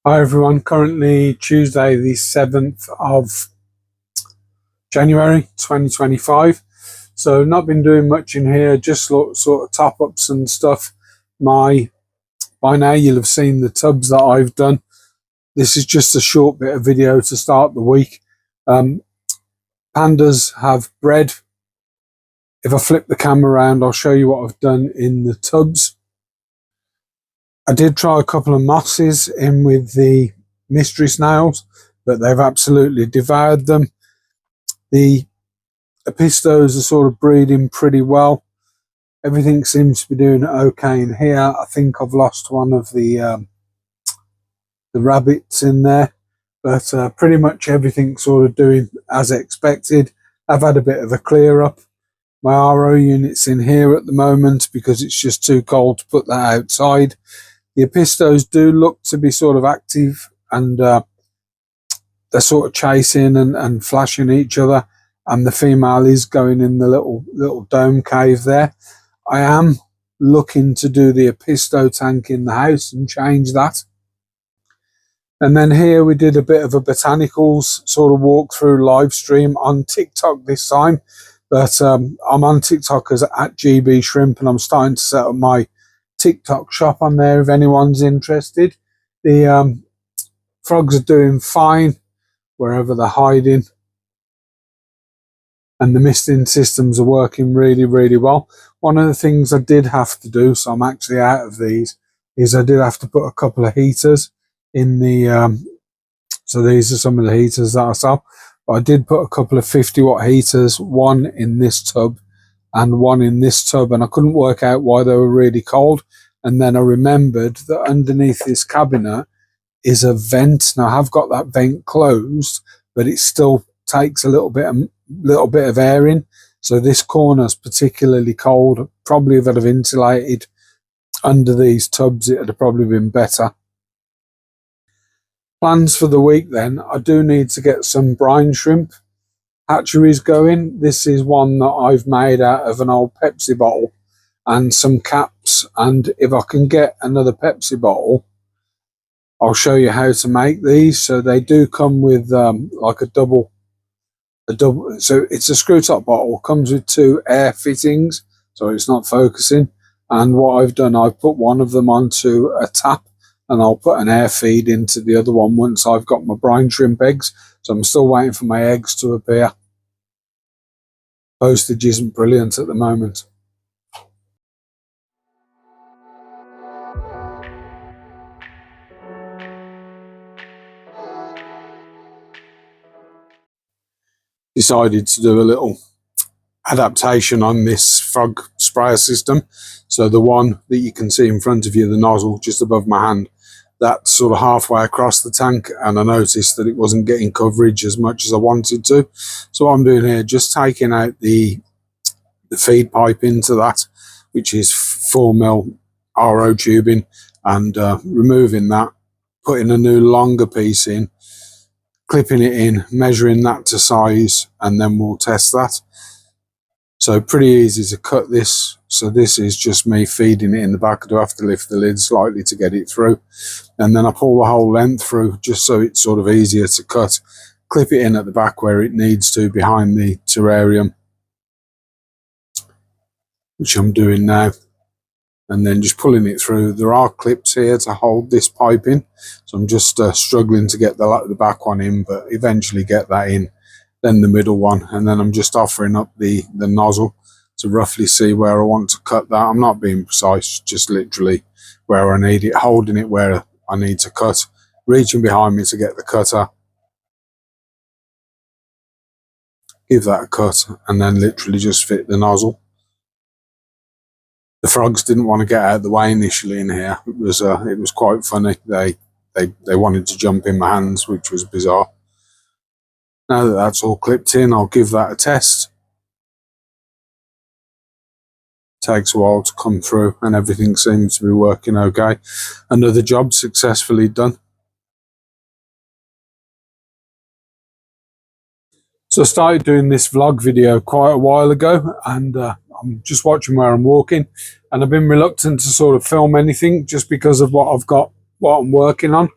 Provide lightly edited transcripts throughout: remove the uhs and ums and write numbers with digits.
Hi everyone, currently Tuesday the 7th of January 2025. So not been doing much in here, just sort of top ups and stuff. By now you'll have seen the tubs that I've done. This is just a short bit of video to start the week. Pandas have bred. If I flip the camera around, I'll show you what I've done in the tubs. I did try a couple of mosses in with the mystery snails, but they've absolutely devoured them. The Epistos are sort of breeding pretty well. Everything seems to be doing okay in here. I think I've lost one of the rabbits in there, but pretty much everything's sort of doing as expected. I've had a bit of a clear up. My RO unit's in here at the moment because it's just too cold to put that outside. The Epistos do look to be sort of active, and they're sort of chasing and flashing each other, and the female is going in the little dome cave there. I am looking to do the Episto tank in the house and change that. And then here we did a bit of a botanicals sort of walkthrough live stream on TikTok this time, but I'm on TikTok as at GB Shrimp, and I'm starting to set up my TikTok shop on there if anyone's interested. The frogs are doing fine wherever they're hiding, and the misting systems are working really well. One of the things I did have to do, so I'm actually out of these, is I did have to put a couple of heaters in the so these are some of the heaters that I sell, but I did put a couple of 50-watt heaters, one in this tub and one in this tub, and I couldn't work out why they were really cold. And then I remembered that underneath this cabinet is a vent. Now I have got that vent closed, but it still takes a little bit of air in. So this corner's particularly cold. Probably if I'd have insulated under these tubs, it would have probably been better. Plans for the week then, I do need to get some brine shrimp hatcheries going. This is one that I've made out of an old Pepsi bottle and some caps, and if I can get another Pepsi bottle, I'll show you how to make these. So they do come with like a double, so it's a screw top bottle, comes with 2 air fittings, so it's not focusing. And what I've done, I've put one of them onto a tap, and I'll put an air feed into the other one once I've got my brine shrimp eggs. So I'm still waiting for my eggs to appear. Postage isn't brilliant at the moment. Decided to do a little adaptation on this frog sprayer system. So the one that you can see in front of you, the nozzle just above my hand, that's sort of halfway across the tank, and I noticed that it wasn't getting coverage as much as I wanted to. So what I'm doing here, just taking out the feed pipe into that, which is 4mm RO tubing, and removing that, putting a new longer piece in, clipping it in, measuring that to size, and then we'll test that. So pretty easy to cut this. So this is just me feeding it in the back. I do have to lift the lid slightly to get it through, and then I pull the whole length through just so it's sort of easier to cut. Clip it in at the back where it needs to, behind the terrarium, which I'm doing now, and then just pulling it through. There are clips here to hold this pipe in, so I'm just struggling to get the back one in, but eventually get that in, then the middle one, and then I'm just offering up the nozzle to roughly see where I want to cut that. I'm not being precise, just literally where I need it, holding it where I need to cut, reaching behind me to get the cutter, give that a cut, and then literally just fit the nozzle. The frogs didn't want to get out of the way initially in here. It was quite funny. They wanted to jump in my hands, which was bizarre. Now that that's all clipped in, I'll give that a test. Takes a while to come through, and everything seems to be working okay. Another job successfully done. So I started doing this vlog video quite a while ago, and I'm just watching where I'm walking, and I've been reluctant to sort of film anything just because of what I'm working on.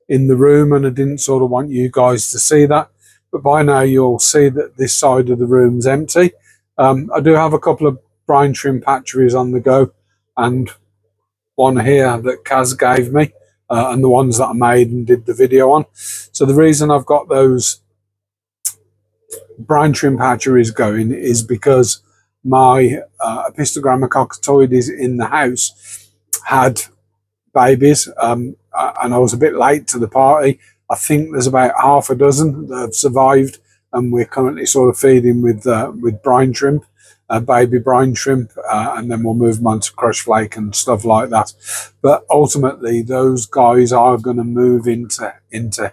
in the room, and I didn't sort of want you guys to see that. But by now you'll see that this side of the room's empty. I do have a couple of brine shrimp hatcheries on the go, and one here that Kaz gave me, and the ones that I made and did the video on. So the reason I've got those brine shrimp hatcheries going is because my Epistogramma cockatoides in the house had babies, and I was a bit late to the party. I think there's about half a dozen that have survived, and we're currently sort of feeding with brine shrimp, baby brine shrimp, and then we'll move them on to crush flake and stuff like that. But ultimately, those guys are going to move into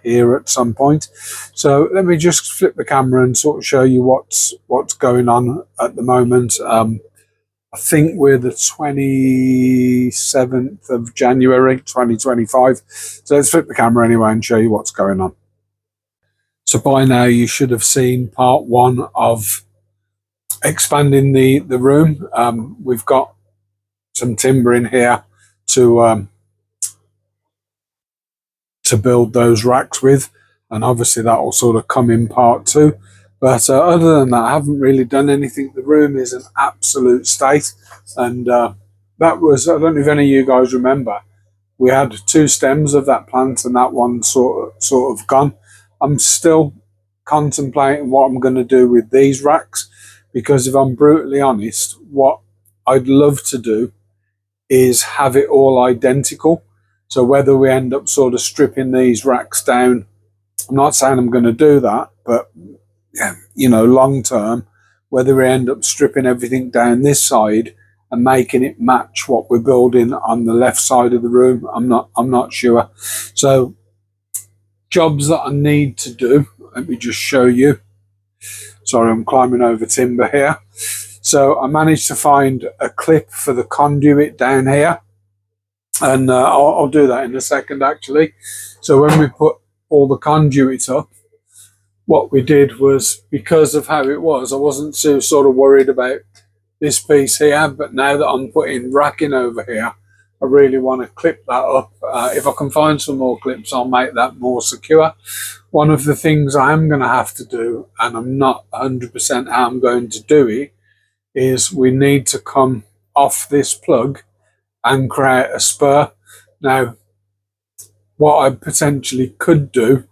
here at some point. So let me just flip the camera and sort of show you what's going on at the moment. I think we're the 27th of January 2025. So let's flip the camera anyway and show you what's going on. So by now you should have seen part one of expanding the room. We've got some timber in here to build those racks with, and obviously that will sort of come in part two. But other than that, I haven't really done anything. The room is an absolute state, and that was, I don't know if any of you guys remember, we had 2 stems of that plant, and that one sort of gone. I'm still contemplating what I'm going to do with these racks, because if I'm brutally honest, what I'd love to do is have it all identical. So whether we end up sort of stripping these racks down, I'm not saying I'm going to do that, but you know, long term, whether we end up stripping everything down this side and making it match what we're building on the left side of the room, I'm not sure. So jobs that I need to do, let me just show you. Sorry, I'm climbing over timber here. So I managed to find a clip for the conduit down here, and I'll do that in a second actually. So when we put all the conduits up, what we did was, because of how it was, I wasn't too sort of worried about this piece here, but now that I'm putting racking over here, I really want to clip that up. If I can find some more clips, I'll make that more secure. One of the things I am going to have to do, and I'm not 100% how I'm going to do it, is we need to come off this plug and create a spur. Now, what I potentially could do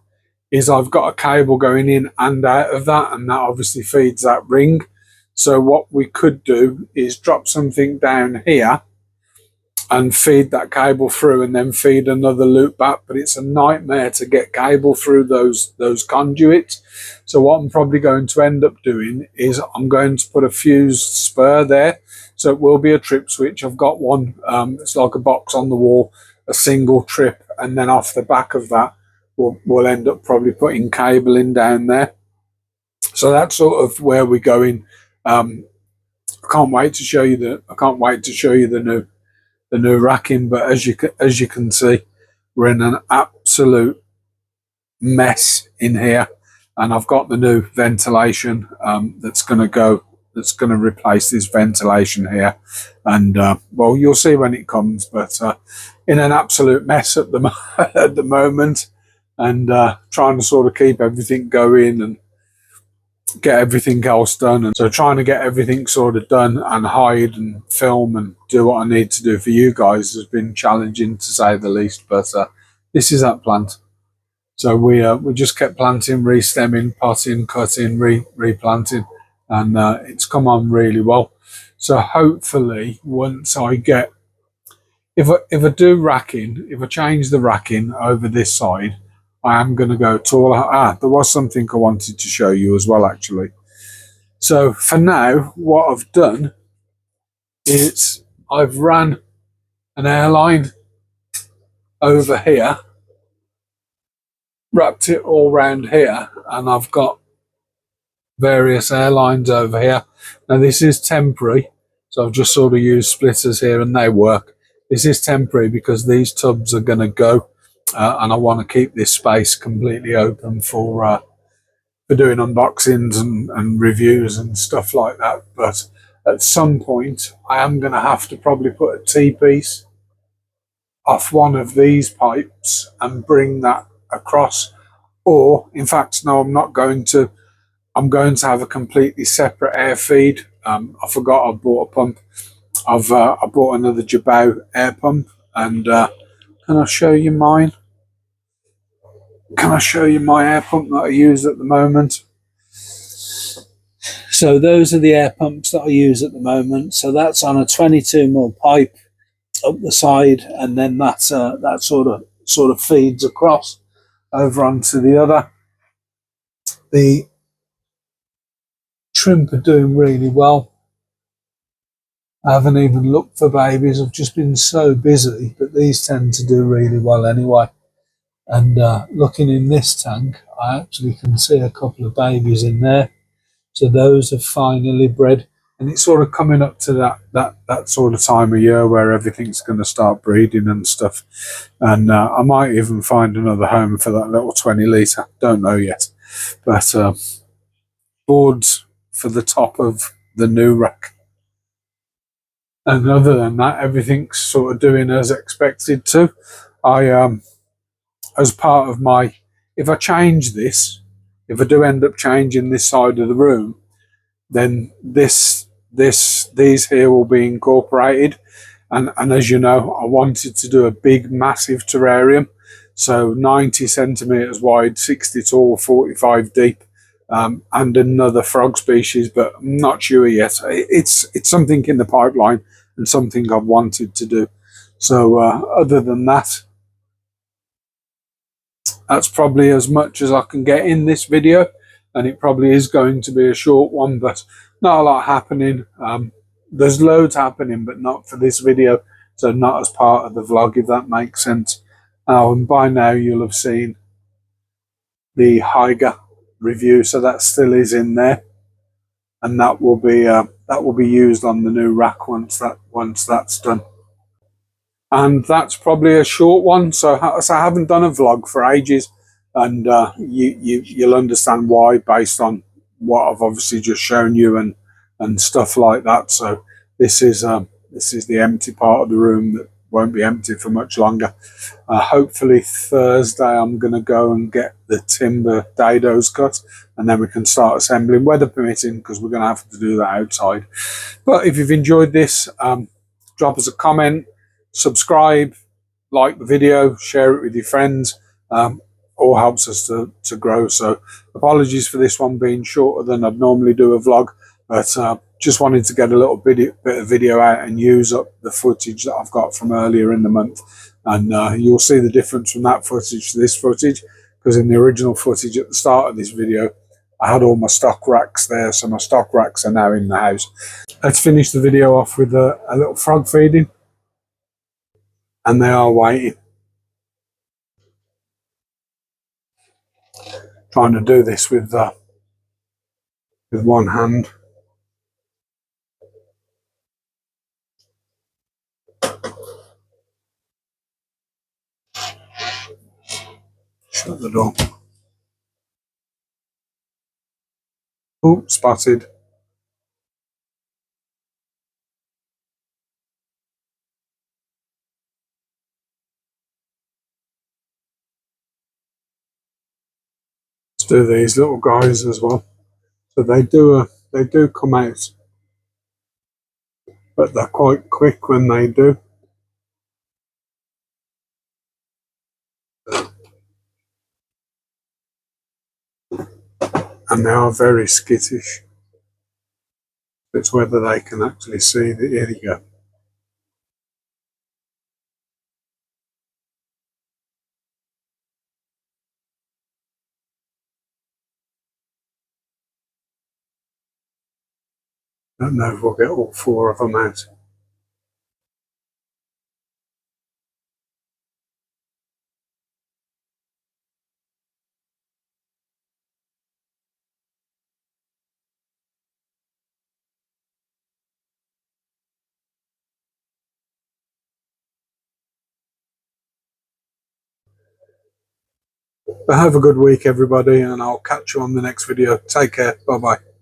is I've got a cable going in and out of that, and that obviously feeds that ring. So what we could do is drop something down here and feed that cable through, and then feed another loop back. But it's a nightmare to get cable through those conduits. So what I'm probably going to end up doing is I'm going to put a fused spur there. So it will be a trip switch. I've got one, it's like a box on the wall, a single trip, and then off the back of that, we'll end up probably putting cabling down there. So that's sort of where we're going. I can't wait to show you the new racking. But as you can see, we're in an absolute mess in here, and I've got the new ventilation that's going to replace this ventilation here, and well, you'll see when it comes. But in an absolute mess at the at the moment. And trying to sort of keep everything going and get everything else done. And so trying to get everything sort of done and hide and film and do what I need to do for you guys has been challenging, to say the least. But this is that plant. So we just kept planting, re-stemming, potting, cutting, replanting, and it's come on really well. So hopefully once I get, if I do racking, if I change the racking over this side, I am going to go taller. There was something I wanted to show you as well, actually. So for now, what I've done is I've ran an airline over here, wrapped it all around here, and I've got various airlines over here. Now this is temporary, so I've just sort of used splitters here and they work. This is temporary because these tubs are going to go. And I want to keep this space completely open for doing unboxings and reviews and stuff like that. But at some point, I am going to have to probably put a T-piece off one of these pipes and bring that across. Or, in fact, no, I'm not going to. I'm going to have a completely separate air feed. I forgot I bought a pump. I bought another Jabau air pump, and can I show you mine? Can I show you my air pump that I use at the moment? So those are the air pumps that I use at the moment. So that's on a 22mm pipe up the side, and then that sort of feeds across over onto the other. The shrimp are doing really well. I haven't even looked for babies. I've just been so busy, but these tend to do really well anyway. And looking in this tank, I actually can see a couple of babies in there. So those have finally bred, and it's sort of coming up to that sort of time of year where everything's going to start breeding and stuff. And I might even find another home for that little 20 litre. Don't know yet, but boards for the top of the new rack. And other than that, everything's sort of doing as expected to. As part of my, if I change this, if I do end up changing this side of the room, then these here will be incorporated. And as you know, I wanted to do a big, massive terrarium. So 90 centimetres wide, 60 tall, 45 deep, and another frog species, but I'm not sure yet. It's something in the pipeline and something I've wanted to do. So other than that, that's probably as much as I can get in this video, and it probably is going to be a short one, but not a lot happening. There's loads happening, but not for this video, so not as part of the vlog, if that makes sense. And by now you'll have seen the Hyga review, so that still is in there, and that will be used on the new rack once that's done. And that's probably a short one. So I haven't done a vlog for ages, and you'll understand why based on what I've obviously just shown you and stuff like that. So this is the empty part of the room that won't be empty for much longer. Hopefully Thursday I'm going to go and get the timber dados cut, and then we can start assembling, weather permitting, because we're going to have to do that outside. But if you've enjoyed this, drop us a comment, subscribe, like the video, share it with your friends. All helps us to grow. So apologies for this one being shorter than I'd normally do a vlog, but just wanted to get a little bit of video out and use up the footage that I've got from earlier in the month. And you'll see the difference from that footage to this footage, because in the original footage at the start of this video, I had all my stock racks there, so my stock racks are now in the house. Let's finish the video off with a little frog feeding, and they are waiting. Trying to do this with one hand. Shut the door. Oh, spotted. Let's do these little guys as well. So they do come out, but they're quite quick when they do. And they are very skittish. It's whether they can actually see the, here you go. Don't know if we'll get all four of them out. But have a good week, everybody, and I'll catch you on the next video. Take care. Bye-bye.